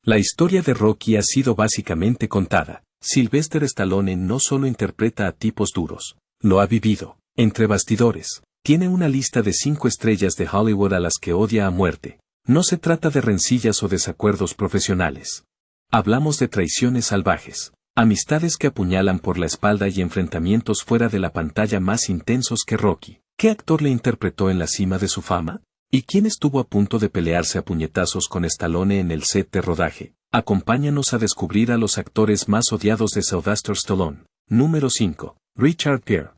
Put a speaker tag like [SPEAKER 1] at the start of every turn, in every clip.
[SPEAKER 1] La historia de Rocky ha sido básicamente contada. Sylvester Stallone no solo interpreta a tipos duros, lo ha vivido, entre bastidores. Tiene una lista de 5 estrellas de Hollywood a las que odia a muerte. No se trata de rencillas o desacuerdos profesionales. Hablamos de traiciones salvajes, amistades que apuñalan por la espalda y enfrentamientos fuera de la pantalla más intensos que Rocky. ¿Qué actor le interpretó en la cima de su fama? ¿Y quién estuvo a punto de pelearse a puñetazos con Stallone en el set de rodaje? Acompáñanos a descubrir a los actores más odiados de Sylvester Stallone. Número 5. Richard Gere.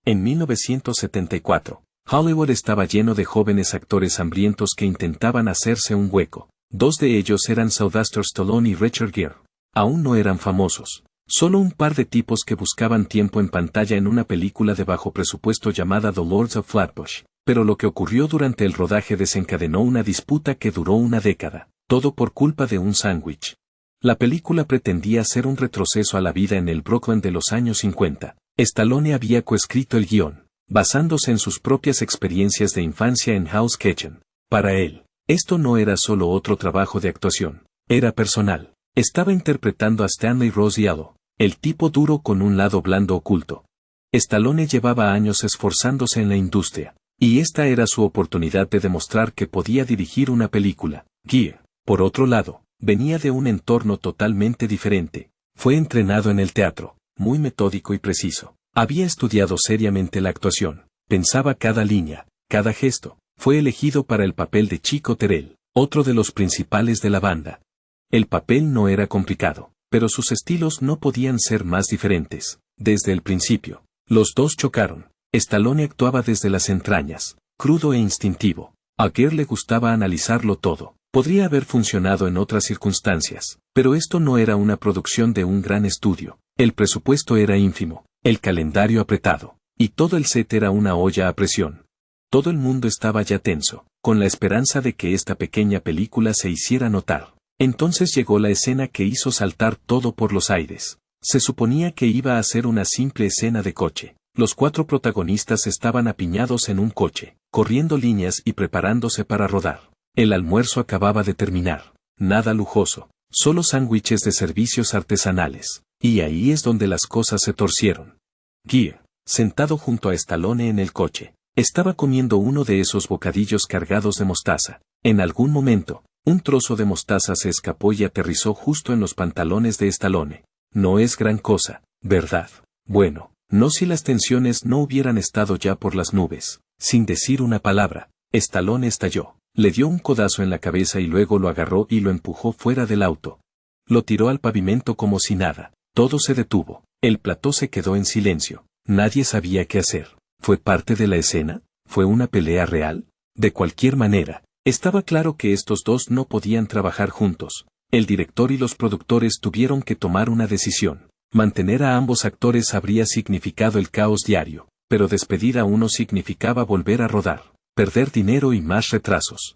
[SPEAKER 1] En 1974, Hollywood estaba lleno de jóvenes actores hambrientos que intentaban hacerse un hueco. 2 de ellos eran Sylvester Stallone y Richard Gere. Aún no eran famosos. Solo un par de tipos que buscaban tiempo en pantalla en una película de bajo presupuesto llamada The Lords of Flatbush. Pero lo que ocurrió durante el rodaje desencadenó una disputa que duró una década, todo por culpa de un sándwich. La película pretendía ser un retroceso a la vida en el Brooklyn de los años 50. Stallone había coescrito el guión, basándose en sus propias experiencias de infancia en Hell's Kitchen. Para él, esto no era solo otro trabajo de actuación, era personal. Estaba interpretando a Stanley Rosiello, el tipo duro con un lado blando oculto. Stallone llevaba años esforzándose en la industria. Y esta era su oportunidad de demostrar que podía dirigir una película. Gere, por otro lado, venía de un entorno totalmente diferente. Fue entrenado en el teatro, muy metódico y preciso. Había estudiado seriamente la actuación, pensaba cada línea, cada gesto. Fue elegido para el papel de Chico Terrell, otro de los principales de la banda. El papel no era complicado, pero sus estilos no podían ser más diferentes. Desde el principio, los dos chocaron. Stallone actuaba desde las entrañas, crudo e instintivo. A Gere le gustaba analizarlo todo. Podría haber funcionado en otras circunstancias, pero esto no era una producción de un gran estudio. El presupuesto era ínfimo, el calendario apretado, y todo el set era una olla a presión. Todo el mundo estaba ya tenso, con la esperanza de que esta pequeña película se hiciera notar. Entonces llegó la escena que hizo saltar todo por los aires. Se suponía que iba a ser una simple escena de coche. Los 4 protagonistas estaban apiñados en un coche, corriendo líneas y preparándose para rodar. El almuerzo acababa de terminar. Nada lujoso, solo sándwiches de servicios artesanales. Y ahí es donde las cosas se torcieron. Gere, sentado junto a Stallone en el coche, estaba comiendo uno de esos bocadillos cargados de mostaza. En algún momento, un trozo de mostaza se escapó y aterrizó justo en los pantalones de Stallone. No es gran cosa, ¿verdad? Bueno. No si las tensiones no hubieran estado ya por las nubes. Sin decir una palabra, Stallone estalló. Le dio un codazo en la cabeza y luego lo agarró y lo empujó fuera del auto. Lo tiró al pavimento como si nada. Todo se detuvo. El plató se quedó en silencio. Nadie sabía qué hacer. ¿Fue parte de la escena? ¿Fue una pelea real? De cualquier manera, estaba claro que estos dos no podían trabajar juntos. El director y los productores tuvieron que tomar una decisión. Mantener a ambos actores habría significado el caos diario, pero despedir a uno significaba volver a rodar, perder dinero y más retrasos.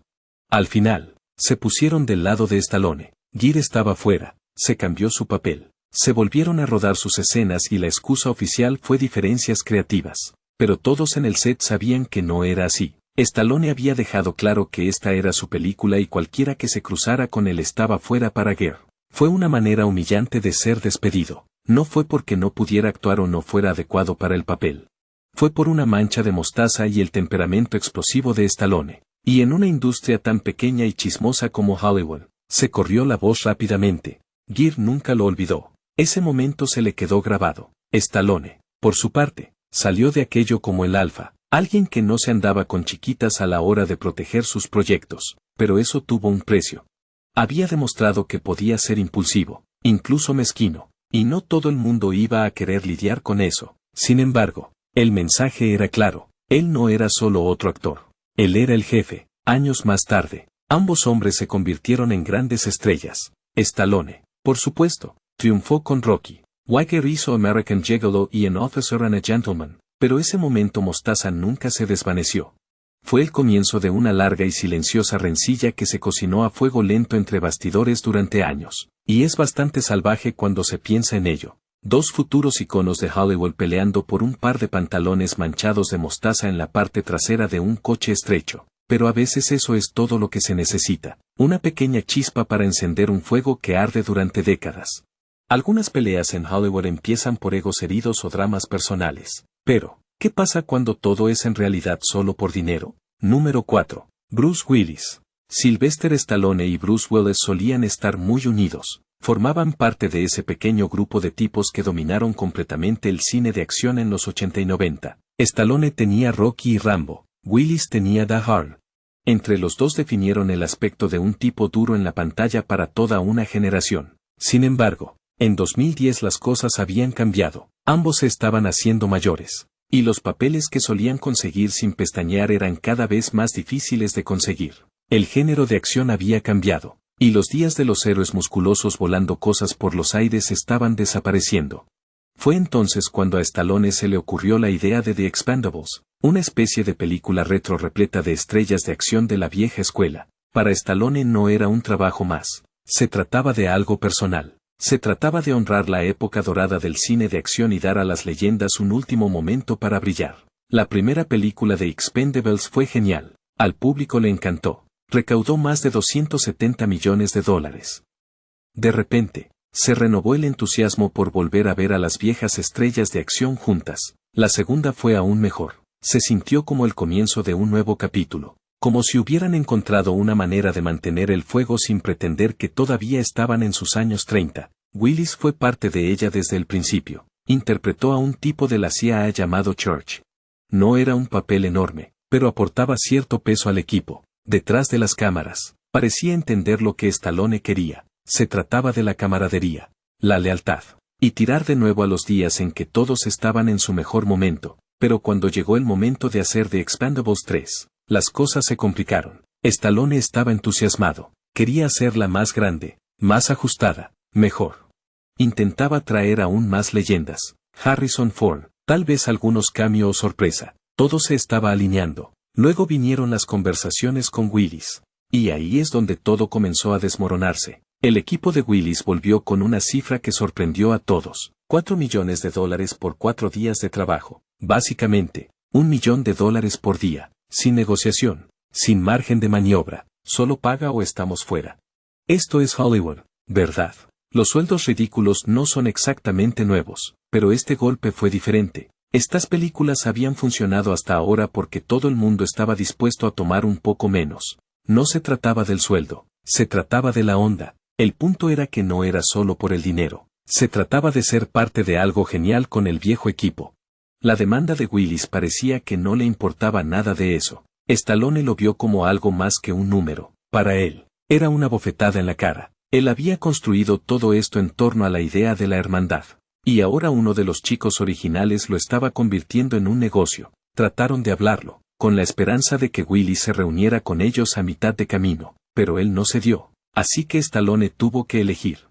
[SPEAKER 1] Al final, se pusieron del lado de Stallone. Gere estaba fuera, se cambió su papel, se volvieron a rodar sus escenas y la excusa oficial fue diferencias creativas. Pero todos en el set sabían que no era así. Stallone había dejado claro que esta era su película y cualquiera que se cruzara con él estaba fuera para Gere. Fue una manera humillante de ser despedido. No fue porque no pudiera actuar o no fuera adecuado para el papel. Fue por una mancha de mostaza y el temperamento explosivo de Stallone. Y en una industria tan pequeña y chismosa como Hollywood, se corrió la voz rápidamente. Gere nunca lo olvidó. Ese momento se le quedó grabado. Stallone, por su parte, salió de aquello como el alfa, alguien que no se andaba con chiquitas a la hora de proteger sus proyectos, pero eso tuvo un precio. Había demostrado que podía ser impulsivo, incluso mezquino. Y no todo el mundo iba a querer lidiar con eso. Sin embargo, el mensaje era claro. Él no era solo otro actor. Él era el jefe. Años más tarde, ambos hombres se convirtieron en grandes estrellas. Stallone, por supuesto, triunfó con Rocky. Gere hizo American Gigolo y An Officer and a Gentleman, pero ese momento mostaza nunca se desvaneció. Fue el comienzo de una larga y silenciosa rencilla que se cocinó a fuego lento entre bastidores durante años. Y es bastante salvaje cuando se piensa en ello. 2 futuros iconos de Hollywood peleando por un par de pantalones manchados de mostaza en la parte trasera de un coche estrecho. pero a veces eso es todo lo que se necesita, una pequeña chispa para encender un fuego que arde durante décadas. Algunas peleas en Hollywood empiezan por egos heridos o dramas personales. Pero, ¿qué pasa cuando todo es en realidad solo por dinero? Número 4. Bruce Willis. Sylvester Stallone y Bruce Willis solían estar muy unidos. Formaban parte de ese pequeño grupo de tipos que dominaron completamente el cine de acción en los 80 y 90. Stallone tenía Rocky y Rambo. Willis tenía Die Hard. Entre los dos definieron el aspecto de un tipo duro en la pantalla para toda una generación. Sin embargo, en 2010 las cosas habían cambiado. Ambos se estaban haciendo mayores. Y los papeles que solían conseguir sin pestañear eran cada vez más difíciles de conseguir. El género de acción había cambiado. Y los días de los héroes musculosos volando cosas por los aires estaban desapareciendo. Fue entonces cuando a Stallone se le ocurrió la idea de The Expendables, una especie de película retro repleta de estrellas de acción de la vieja escuela. Para Stallone no era un trabajo más. Se trataba de algo personal. Se trataba de honrar la época dorada del cine de acción y dar a las leyendas un último momento para brillar. La primera película de Expendables fue genial. Al público le encantó. Recaudó más de $270 millones. De repente, se renovó el entusiasmo por volver a ver a las viejas estrellas de acción juntas. La segunda fue aún mejor. Se sintió como el comienzo de un nuevo capítulo, como si hubieran encontrado una manera de mantener el fuego sin pretender que todavía estaban en sus años 30. Willis fue parte de ella desde el principio. Interpretó a un tipo de la CIA llamado Church. No era un papel enorme, pero aportaba cierto peso al equipo. Detrás de las cámaras, parecía entender lo que Stallone quería. Se trataba de la camaradería, la lealtad, y tirar de nuevo a los días en que todos estaban en su mejor momento. Pero cuando llegó el momento de hacer The Expendables 3, las cosas se complicaron. Stallone estaba entusiasmado. Quería hacerla más grande, más ajustada, mejor. Intentaba traer aún más leyendas. Harrison Ford, tal vez algunos cameo o sorpresa. Todo se estaba alineando. Luego vinieron las conversaciones con Willis. Y ahí es donde todo comenzó a desmoronarse. El equipo de Willis volvió con una cifra que sorprendió a todos. $4 millones por 4 días de trabajo. Básicamente, $1 millón por día. Sin negociación, sin margen de maniobra. Solo paga o estamos fuera. Esto es Hollywood, ¿verdad? Los sueldos ridículos no son exactamente nuevos, pero este golpe fue diferente. Estas películas habían funcionado hasta ahora porque todo el mundo estaba dispuesto a tomar un poco menos. No se trataba del sueldo, se trataba de la onda. El punto era que no era solo por el dinero. Se trataba de ser parte de algo genial con el viejo equipo. La demanda de Willis parecía que no le importaba nada de eso. Stallone lo vio como algo más que un número. Para él, era una bofetada en la cara. Él había construido todo esto en torno a la idea de la hermandad. Y ahora uno de los chicos originales lo estaba convirtiendo en un negocio. Trataron de hablarlo, con la esperanza de que Willis se reuniera con ellos a mitad de camino, pero él no cedió. Así que Stallone tuvo que elegir.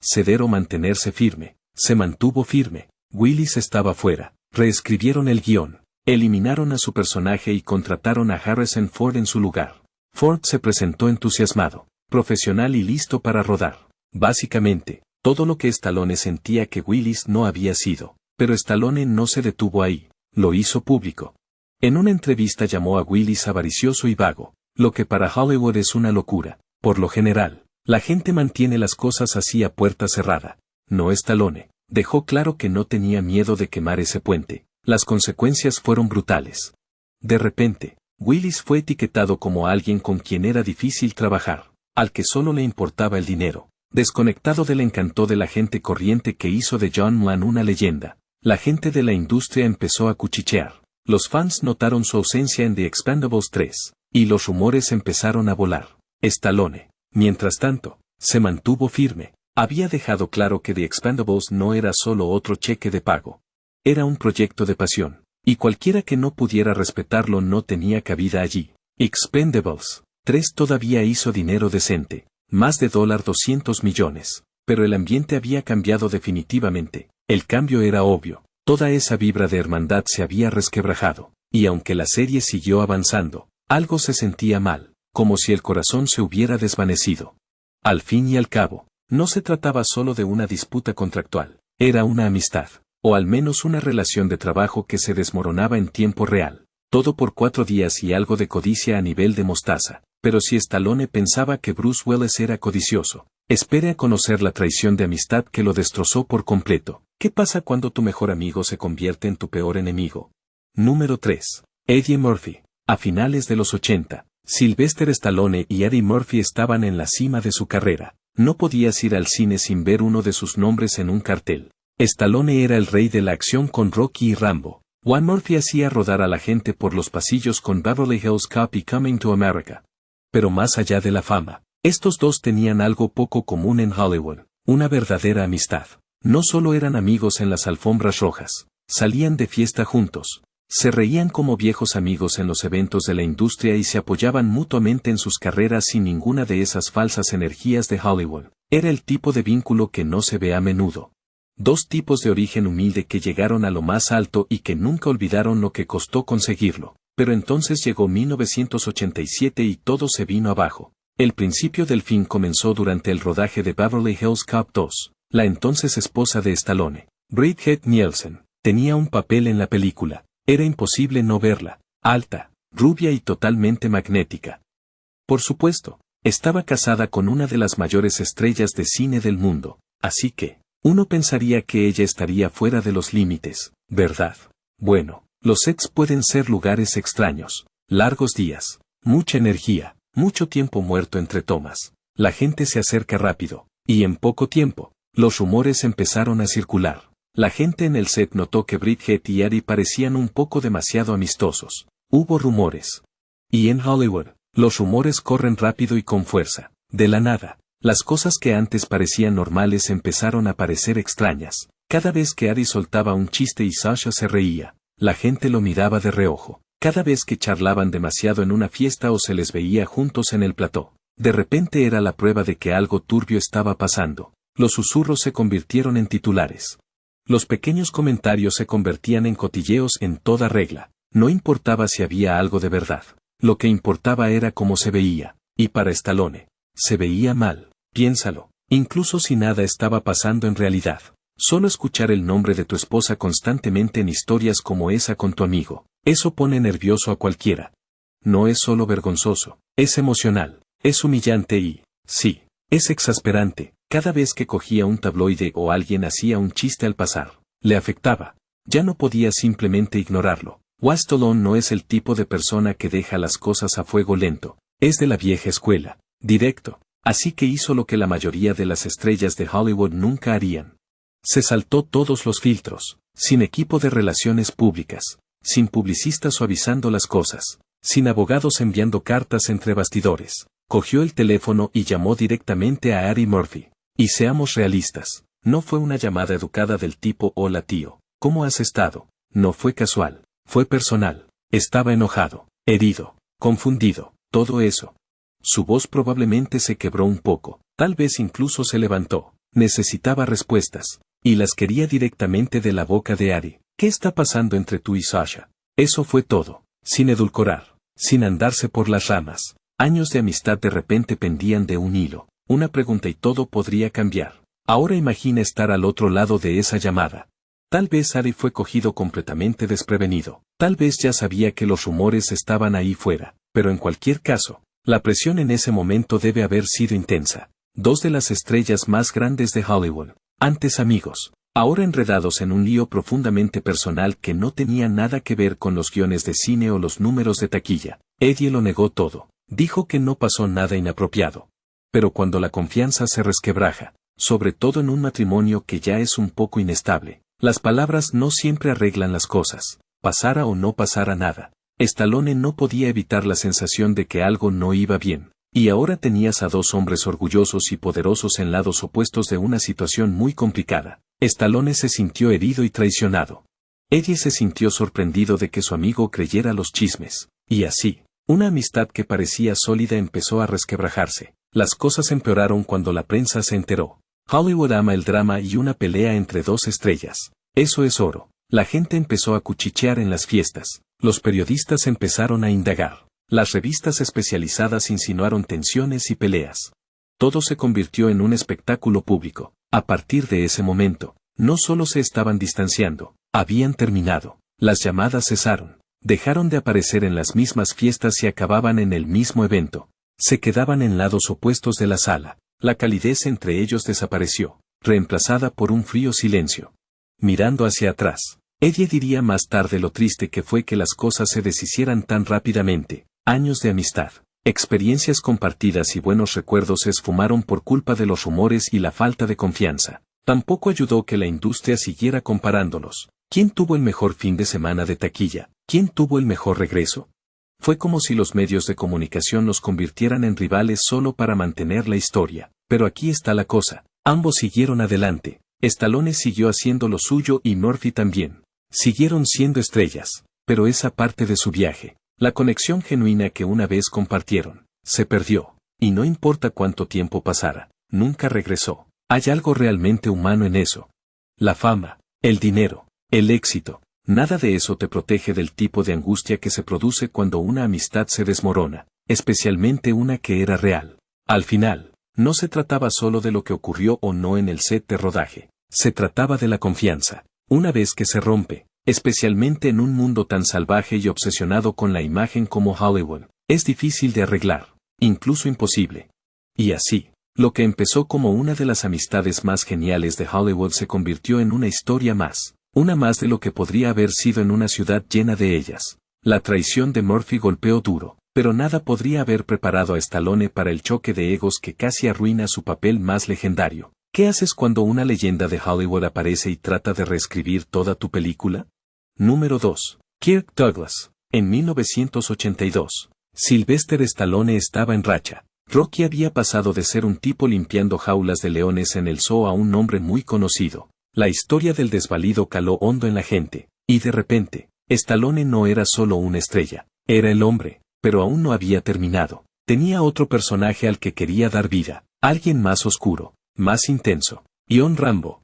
[SPEAKER 1] Ceder o mantenerse firme. Se mantuvo firme. Willis estaba fuera. Reescribieron el guión. Eliminaron a su personaje y contrataron a Harrison Ford en su lugar. Ford se presentó entusiasmado, profesional y listo para rodar. Básicamente, todo lo que Stallone sentía que Willis no había sido. Pero Stallone no se detuvo ahí. Lo hizo público. En una entrevista llamó a Willis avaricioso y vago, lo que para Hollywood es una locura. Por lo general, la gente mantiene las cosas así a puerta cerrada. No Stallone. Dejó claro que no tenía miedo de quemar ese puente. Las consecuencias fueron brutales. De repente, Willis fue etiquetado como alguien con quien era difícil trabajar, al que solo le importaba el dinero, desconectado del encanto de la gente corriente que hizo de John Wayne una leyenda. La gente de la industria empezó a cuchichear. Los fans notaron su ausencia en The Expendables 3, y los rumores empezaron a volar. Stallone, mientras tanto, se mantuvo firme. Había dejado claro que The Expendables no era solo otro cheque de pago. Era un proyecto de pasión, y cualquiera que no pudiera respetarlo no tenía cabida allí. Expendables 3 todavía hizo dinero decente, más de $200 millones, pero el ambiente había cambiado definitivamente. El cambio era obvio, toda esa vibra de hermandad se había resquebrajado, y aunque la serie siguió avanzando, algo se sentía mal, como si el corazón se hubiera desvanecido. Al fin y al cabo, no se trataba solo de una disputa contractual, era una amistad, o al menos una relación de trabajo que se desmoronaba en tiempo real. Todo por 4 días y algo de codicia a nivel de mostaza. Pero si Stallone pensaba que Bruce Willis era codicioso, espere a conocer la traición de amistad que lo destrozó por completo. ¿Qué pasa cuando tu mejor amigo se convierte en tu peor enemigo? Número 3. Eddie Murphy. A finales de los 80, Sylvester Stallone y Eddie Murphy estaban en la cima de su carrera. No podías ir al cine sin ver uno de sus nombres en un cartel. Stallone era el rey de la acción con Rocky y Rambo. Murphy hacía rodar a la gente por los pasillos con Beverly Hills Cop y Coming to America. Pero más allá de la fama, estos dos tenían algo poco común en Hollywood, una verdadera amistad. No solo eran amigos en las alfombras rojas, salían de fiesta juntos, se reían como viejos amigos en los eventos de la industria y se apoyaban mutuamente en sus carreras sin ninguna de esas falsas energías de Hollywood. Era el tipo de vínculo que no se ve a menudo. Dos tipos de origen humilde que llegaron a lo más alto y que nunca olvidaron lo que costó conseguirlo. Pero entonces llegó 1987 y todo se vino abajo. El principio del fin comenzó durante el rodaje de Beverly Hills Cop 2. La entonces esposa de Stallone, Bridget Nielsen, tenía un papel en la película. Era imposible no verla. Alta, rubia y totalmente magnética. Por supuesto, estaba casada con una de las mayores estrellas de cine del mundo, así que, uno pensaría que ella estaría fuera de los límites, ¿verdad? Bueno. Los sets pueden ser lugares extraños, largos días, mucha energía, mucho tiempo muerto entre tomas. La gente se acerca rápido, y en poco tiempo, los rumores empezaron a circular. La gente en el set notó que Bridget y Eddie parecían un poco demasiado amistosos. Hubo rumores. Y en Hollywood, los rumores corren rápido y con fuerza. De la nada, las cosas que antes parecían normales empezaron a parecer extrañas. Cada vez que Eddie soltaba un chiste y Sasha se reía, la gente lo miraba de reojo. Cada vez que charlaban demasiado en una fiesta o se les veía juntos en el plató, de repente era la prueba de que algo turbio estaba pasando. Los susurros se convirtieron en titulares. Los pequeños comentarios se convertían en cotilleos en toda regla. No importaba si había algo de verdad. Lo que importaba era cómo se veía. Y para Stallone, se veía mal. Piénsalo. Incluso si nada estaba pasando en realidad. Solo escuchar el nombre de tu esposa constantemente en historias como esa con tu amigo, eso pone nervioso a cualquiera. No es solo vergonzoso, es emocional, es humillante y, sí, es exasperante. Cada vez que cogía un tabloide o alguien hacía un chiste al pasar, le afectaba. Ya no podía simplemente ignorarlo. Stallone no es el tipo de persona que deja las cosas a fuego lento, es de la vieja escuela, directo, así que hizo lo que la mayoría de las estrellas de Hollywood nunca harían. Se saltó todos los filtros, sin equipo de relaciones públicas, sin publicistas suavizando las cosas, sin abogados enviando cartas entre bastidores. Cogió el teléfono y llamó directamente a Eddie Murphy. Y seamos realistas, no fue una llamada educada del tipo hola tío, ¿cómo has estado? No fue casual, fue personal. Estaba enojado, herido, confundido, todo eso. Su voz probablemente se quebró un poco, tal vez incluso se levantó. Necesitaba respuestas. Y las quería directamente de la boca de Eddie. ¿Qué está pasando entre tú y Sasha? Eso fue todo, sin edulcorar, sin andarse por las ramas. Años de amistad de repente pendían de un hilo. Una pregunta y todo podría cambiar. Ahora imagina estar al otro lado de esa llamada. Tal vez Eddie fue cogido completamente desprevenido. Tal vez ya sabía que los rumores estaban ahí fuera. Pero en cualquier caso, la presión en ese momento debe haber sido intensa. Dos de las estrellas más grandes de Hollywood. Antes amigos, ahora enredados en un lío profundamente personal que no tenía nada que ver con los guiones de cine o los números de taquilla. Eddie lo negó todo, dijo que no pasó nada inapropiado. Pero cuando la confianza se resquebraja, sobre todo en un matrimonio que ya es un poco inestable, las palabras no siempre arreglan las cosas, pasara o no pasara nada. Stallone no podía evitar la sensación de que algo no iba bien. Y ahora tenías a dos hombres orgullosos y poderosos en lados opuestos de una situación muy complicada. Stallone se sintió herido y traicionado. Eddie se sintió sorprendido de que su amigo creyera los chismes. Y así, una amistad que parecía sólida empezó a resquebrajarse. Las cosas empeoraron cuando la prensa se enteró. Hollywood ama el drama y una pelea entre dos estrellas. Eso es oro. La gente empezó a cuchichear en las fiestas. Los periodistas empezaron a indagar. Las revistas especializadas insinuaron tensiones y peleas. Todo se convirtió en un espectáculo público. A partir de ese momento, no solo se estaban distanciando, habían terminado. Las llamadas cesaron. Dejaron de aparecer en las mismas fiestas y acababan en el mismo evento. Se quedaban en lados opuestos de la sala. La calidez entre ellos desapareció, reemplazada por un frío silencio. Mirando hacia atrás, ella diría más tarde lo triste que fue que las cosas se deshicieran tan rápidamente. Años de amistad, experiencias compartidas y buenos recuerdos se esfumaron por culpa de los rumores y la falta de confianza. Tampoco ayudó que la industria siguiera comparándolos. ¿Quién tuvo el mejor fin de semana de taquilla? ¿Quién tuvo el mejor regreso? Fue como si los medios de comunicación los convirtieran en rivales solo para mantener la historia. Pero aquí está la cosa. Ambos siguieron adelante. Stallone siguió haciendo lo suyo y Murphy también. Siguieron siendo estrellas. Pero esa parte de su viaje, la conexión genuina que una vez compartieron, se perdió. Y no importa cuánto tiempo pasara, nunca regresó. Hay algo realmente humano en eso. La fama, el dinero, el éxito. Nada de eso te protege del tipo de angustia que se produce cuando una amistad se desmorona, especialmente una que era real. Al final, no se trataba solo de lo que ocurrió o no en el set de rodaje. Se trataba de la confianza. Una vez que se rompe, especialmente en un mundo tan salvaje y obsesionado con la imagen como Hollywood, es difícil de arreglar, incluso imposible. Y así, lo que empezó como una de las amistades más geniales de Hollywood se convirtió en una historia más. Una más de lo que podría haber sido en una ciudad llena de ellas. La traición de Murphy golpeó duro, pero nada podría haber preparado a Stallone para el choque de egos que casi arruina su papel más legendario. ¿Qué haces cuando una leyenda de Hollywood aparece y trata de reescribir toda tu película? Número 2. Kirk Douglas. En 1982, Sylvester Stallone estaba en racha. Rocky había pasado de ser un tipo limpiando jaulas de leones en el zoo a un hombre muy conocido. La historia del desvalido caló hondo en la gente, y de repente, Stallone no era solo una estrella, era el hombre, pero aún no había terminado. Tenía otro personaje al que quería dar vida, alguien más oscuro, más intenso. John Rambo.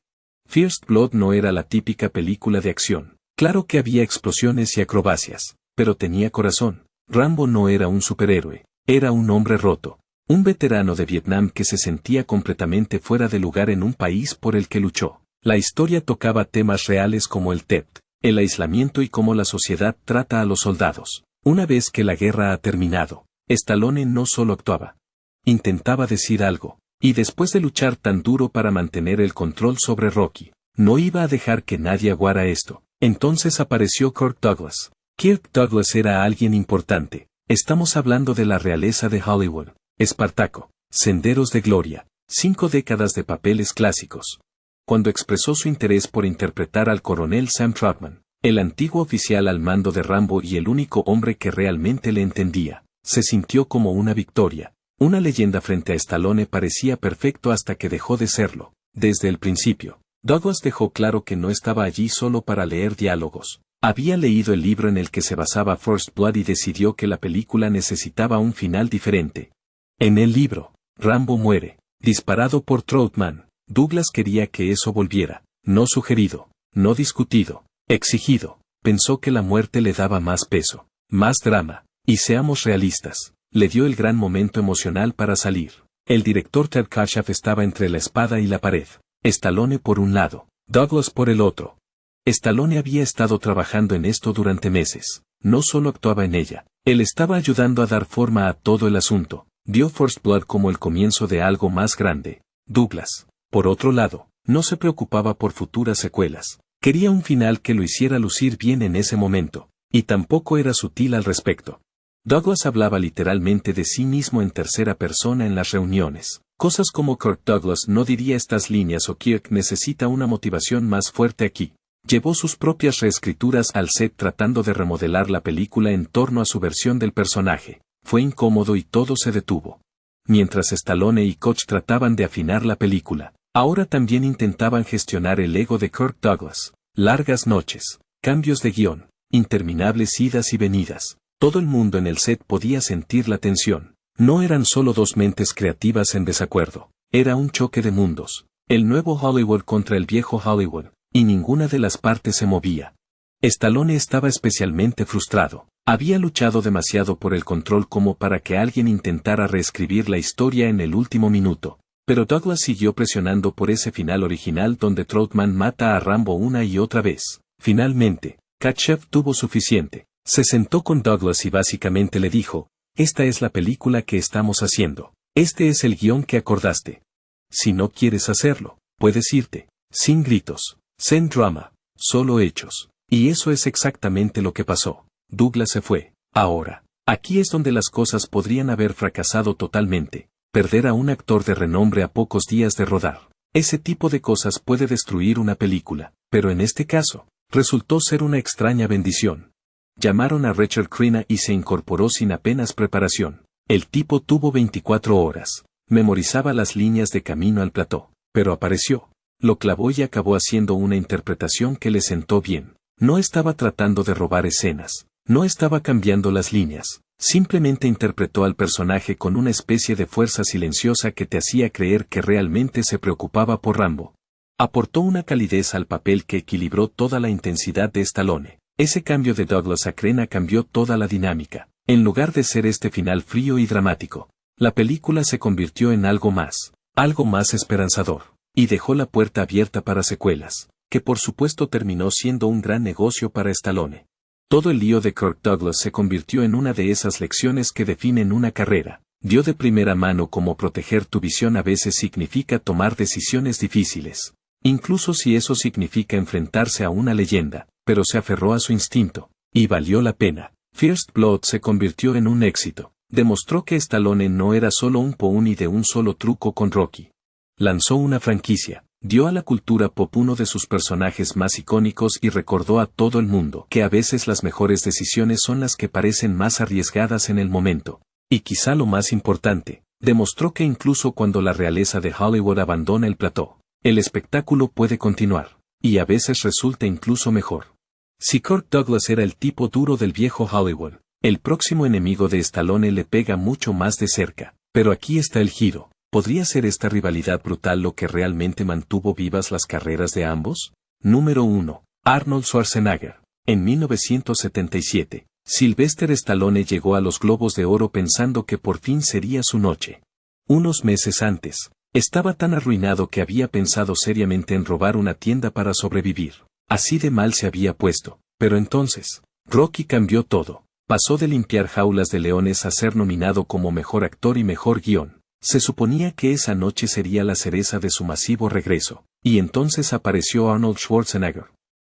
[SPEAKER 1] First Blood no era la típica película de acción. Claro que había explosiones y acrobacias, pero tenía corazón. Rambo no era un superhéroe, era un hombre roto. Un veterano de Vietnam que se sentía completamente fuera de lugar en un país por el que luchó. La historia tocaba temas reales como el TEP, el aislamiento y cómo la sociedad trata a los soldados. Una vez que la guerra ha terminado, Stallone no solo actuaba. Intentaba decir algo, y después de luchar tan duro para mantener el control sobre Rocky, no iba a dejar que nadie aguara esto. Entonces apareció Kirk Douglas. Kirk Douglas era alguien importante. Estamos hablando de la realeza de Hollywood. Espartaco, Senderos de Gloria, 5 décadas de papeles clásicos. Cuando expresó su interés por interpretar al coronel Sam Trotman, el antiguo oficial al mando de Rambo y el único hombre que realmente le entendía, se sintió como una victoria. Una leyenda frente a Stallone parecía perfecto hasta que dejó de serlo. Desde el principio, Douglas dejó claro que no estaba allí solo para leer diálogos. Había leído el libro en el que se basaba First Blood y decidió que la película necesitaba un final diferente. En el libro, Rambo muere, disparado por Trotman. Douglas quería que eso volviera, no sugerido, no discutido, exigido. Pensó que la muerte le daba más peso, más drama, y seamos realistas, le dio el gran momento emocional para salir. El director Ted Kotcheff estaba entre la espada y la pared, Stallone por un lado, Douglas por el otro. Stallone había estado trabajando en esto durante meses, no solo actuaba en ella, él estaba ayudando a dar forma a todo el asunto, vio First Blood como el comienzo de algo más grande. Douglas, por otro lado, no se preocupaba por futuras secuelas. Quería un final que lo hiciera lucir bien en ese momento, y tampoco era sutil al respecto. Douglas hablaba literalmente de sí mismo en tercera persona en las reuniones. Cosas como Kirk Douglas no diría estas líneas o Kirk necesita una motivación más fuerte aquí. Llevó sus propias reescrituras al set tratando de remodelar la película en torno a su versión del personaje. Fue incómodo y todo se detuvo. Mientras Stallone y Koch trataban de afinar la película, ahora también intentaban gestionar el ego de Kirk Douglas. Largas noches, cambios de guión, interminables idas y venidas. Todo el mundo en el set podía sentir la tensión. No eran solo dos mentes creativas en desacuerdo, era un choque de mundos. El nuevo Hollywood contra el viejo Hollywood, y ninguna de las partes se movía. Stallone estaba especialmente frustrado. Había luchado demasiado por el control como para que alguien intentara reescribir la historia en el último minuto. Pero Douglas siguió presionando por ese final original donde Trotman mata a Rambo una y otra vez. Finalmente, Kotcheff tuvo suficiente. Se sentó con Douglas y básicamente le dijo, esta es la película que estamos haciendo. Este es el guión que acordaste. Si no quieres hacerlo, puedes irte. Sin gritos, sin drama, solo hechos. Y eso es exactamente lo que pasó. Douglas se fue. Ahora, aquí es donde las cosas podrían haber fracasado totalmente. Perder a un actor de renombre a pocos días de rodar. Ese tipo de cosas puede destruir una película, pero en este caso, resultó ser una extraña bendición. Llamaron a Richard Crenna y se incorporó sin apenas preparación. El tipo tuvo 24 horas. Memorizaba las líneas de camino al plató, pero apareció. Lo clavó y acabó haciendo una interpretación que le sentó bien. No estaba tratando de robar escenas. No estaba cambiando las líneas. Simplemente interpretó al personaje con una especie de fuerza silenciosa que te hacía creer que realmente se preocupaba por Rambo. Aportó una calidez al papel que equilibró toda la intensidad de Stallone. Ese cambio de Douglas a Crenna cambió toda la dinámica. En lugar de ser este final frío y dramático, la película se convirtió en algo más esperanzador, y dejó la puerta abierta para secuelas, que por supuesto terminó siendo un gran negocio para Stallone. Todo el lío de Kirk Douglas se convirtió en una de esas lecciones que definen una carrera. Dio de primera mano cómo proteger tu visión a veces significa tomar decisiones difíciles. Incluso si eso significa enfrentarse a una leyenda, pero se aferró a su instinto, y valió la pena. First Blood se convirtió en un éxito. Demostró que Stallone no era solo un pony de un solo truco con Rocky. Lanzó una franquicia, dio a la cultura pop uno de sus personajes más icónicos y recordó a todo el mundo que a veces las mejores decisiones son las que parecen más arriesgadas en el momento. Y quizá lo más importante, demostró que incluso cuando la realeza de Hollywood abandona el plató, el espectáculo puede continuar, y a veces resulta incluso mejor. Si Kirk Douglas era el tipo duro del viejo Hollywood, el próximo enemigo de Stallone le pega mucho más de cerca, pero aquí está el giro. ¿Podría ser esta rivalidad brutal lo que realmente mantuvo vivas las carreras de ambos? Número 1. Arnold Schwarzenegger. En 1977, Sylvester Stallone llegó a los Globos de Oro pensando que por fin sería su noche. Unos meses antes, estaba tan arruinado que había pensado seriamente en robar una tienda para sobrevivir. Así de mal se había puesto. Pero entonces, Rocky cambió todo. Pasó de limpiar jaulas de leones a ser nominado como mejor actor y mejor guión. Se suponía que esa noche sería la cereza de su masivo regreso, y entonces apareció Arnold Schwarzenegger.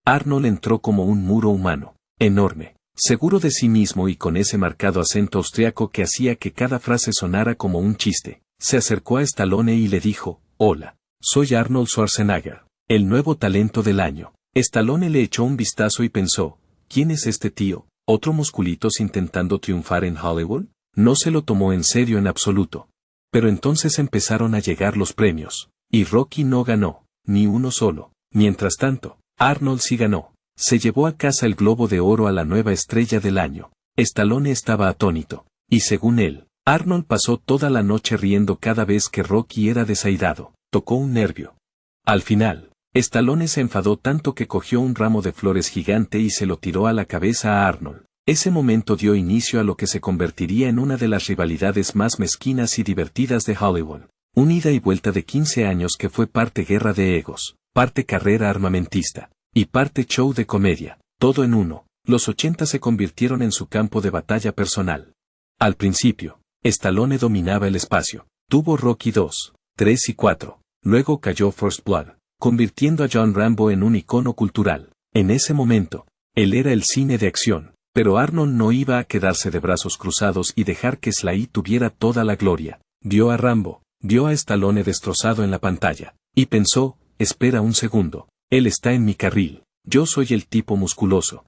[SPEAKER 1] Arnold entró como un muro humano, enorme, seguro de sí mismo y con ese marcado acento austriaco que hacía que cada frase sonara como un chiste. Se acercó a Stallone y le dijo, «Hola, soy Arnold Schwarzenegger, el nuevo talento del año». Stallone le echó un vistazo y pensó, ¿quién es este tío? ¿Otro musculitos intentando triunfar en Hollywood? No se lo tomó en serio en absoluto. Pero entonces empezaron a llegar los premios, y Rocky no ganó, ni uno solo. Mientras tanto, Arnold sí ganó. Se llevó a casa el Globo de Oro a la nueva estrella del año. Stallone estaba atónito, y según él, Arnold pasó toda la noche riendo cada vez que Rocky era desairado. Tocó un nervio. Al final, Stallone se enfadó tanto que cogió un ramo de flores gigante y se lo tiró a la cabeza a Arnold. Ese momento dio inicio a lo que se convertiría en una de las rivalidades más mezquinas y divertidas de Hollywood. Un ida y vuelta de 15 años que fue parte guerra de egos, parte carrera armamentista, y parte show de comedia, todo en uno. Los 80 se convirtieron en su campo de batalla personal. Al principio, Stallone dominaba el espacio. Tuvo Rocky 2, 3 y 4. Luego cayó First Blood, convirtiendo a John Rambo en un icono cultural. En ese momento, él era el cine de acción. Pero Arnold no iba a quedarse de brazos cruzados y dejar que Sly tuviera toda la gloria. Vio a Rambo, vio a Stallone destrozado en la pantalla, y pensó, espera un segundo, él está en mi carril, yo soy el tipo musculoso.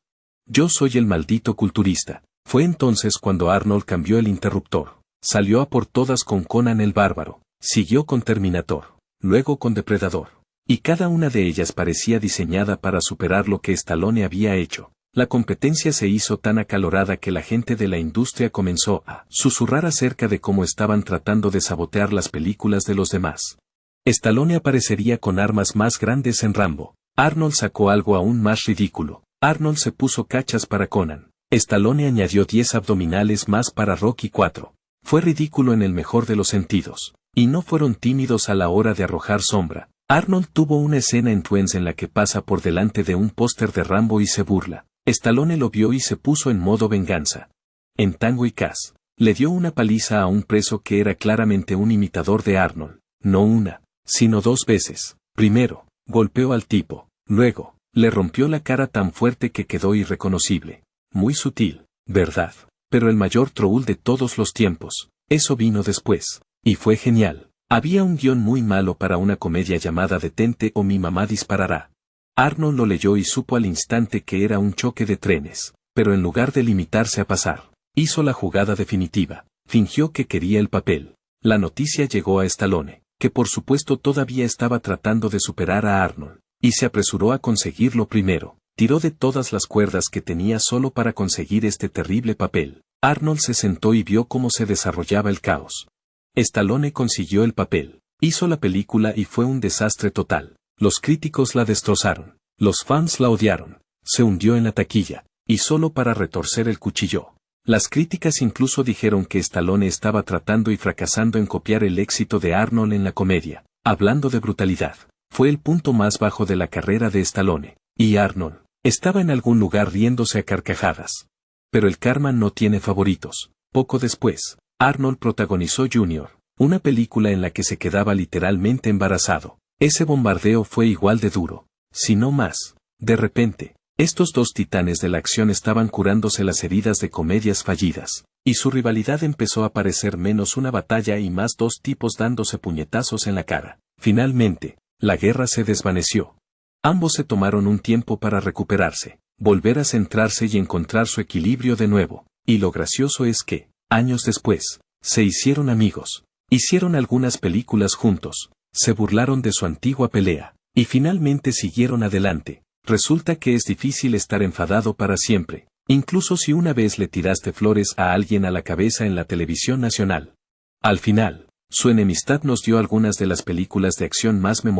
[SPEAKER 1] Yo soy el maldito culturista. Fue entonces cuando Arnold cambió el interruptor. Salió a por todas con Conan el Bárbaro, siguió con Terminator, luego con Depredador. Y cada una de ellas parecía diseñada para superar lo que Stallone había hecho. La competencia se hizo tan acalorada que la gente de la industria comenzó a susurrar acerca de cómo estaban tratando de sabotear las películas de los demás. Stallone aparecería con armas más grandes en Rambo. Arnold sacó algo aún más ridículo. Arnold se puso cachas para Conan. Stallone añadió 10 abdominales más para Rocky 4. Fue ridículo en el mejor de los sentidos. Y no fueron tímidos a la hora de arrojar sombra. Arnold tuvo una escena en Twins en la que pasa por delante de un póster de Rambo y se burla. Stallone lo vio y se puso en modo venganza. En Tango y Cash, le dio una paliza a un preso que era claramente un imitador de Arnold, no una, sino 2 veces. Primero, golpeó al tipo, luego, le rompió la cara tan fuerte que quedó irreconocible. Muy sutil, ¿verdad? Pero el mayor troll de todos los tiempos, eso vino después, y fue genial. Había un guión muy malo para una comedia llamada Detente o mi mamá disparará. Arnold lo leyó y supo al instante que era un choque de trenes, pero en lugar de limitarse a pasar, hizo la jugada definitiva, fingió que quería el papel. La noticia llegó a Stallone, que por supuesto todavía estaba tratando de superar a Arnold, y se apresuró a conseguirlo primero. Tiró de todas las cuerdas que tenía solo para conseguir este terrible papel. Arnold se sentó y vio cómo se desarrollaba el caos. Stallone consiguió el papel, hizo la película y fue un desastre total. Los críticos la destrozaron, los fans la odiaron, se hundió en la taquilla, y solo para retorcer el cuchillo. Las críticas incluso dijeron que Stallone estaba tratando y fracasando en copiar el éxito de Arnold en la comedia. Hablando de brutalidad, fue el punto más bajo de la carrera de Stallone, y Arnold estaba en algún lugar riéndose a carcajadas. Pero el karma no tiene favoritos. Poco después, Arnold protagonizó Junior, una película en la que se quedaba literalmente embarazado. Ese bombardeo fue igual de duro, si no más. De repente, estos 2 titanes de la acción estaban curándose las heridas de comedias fallidas, y su rivalidad empezó a parecer menos una batalla y más 2 tipos dándose puñetazos en la cara. Finalmente, la guerra se desvaneció. Ambos se tomaron un tiempo para recuperarse, volver a centrarse y encontrar su equilibrio de nuevo, y lo gracioso es que, años después, se hicieron amigos, hicieron algunas películas juntos, se burlaron de su antigua pelea, y finalmente siguieron adelante. Resulta que es difícil estar enfadado para siempre, incluso si una vez le tiraste flores a alguien a la cabeza en la televisión nacional. Al final, su enemistad nos dio algunas de las películas de acción más memorables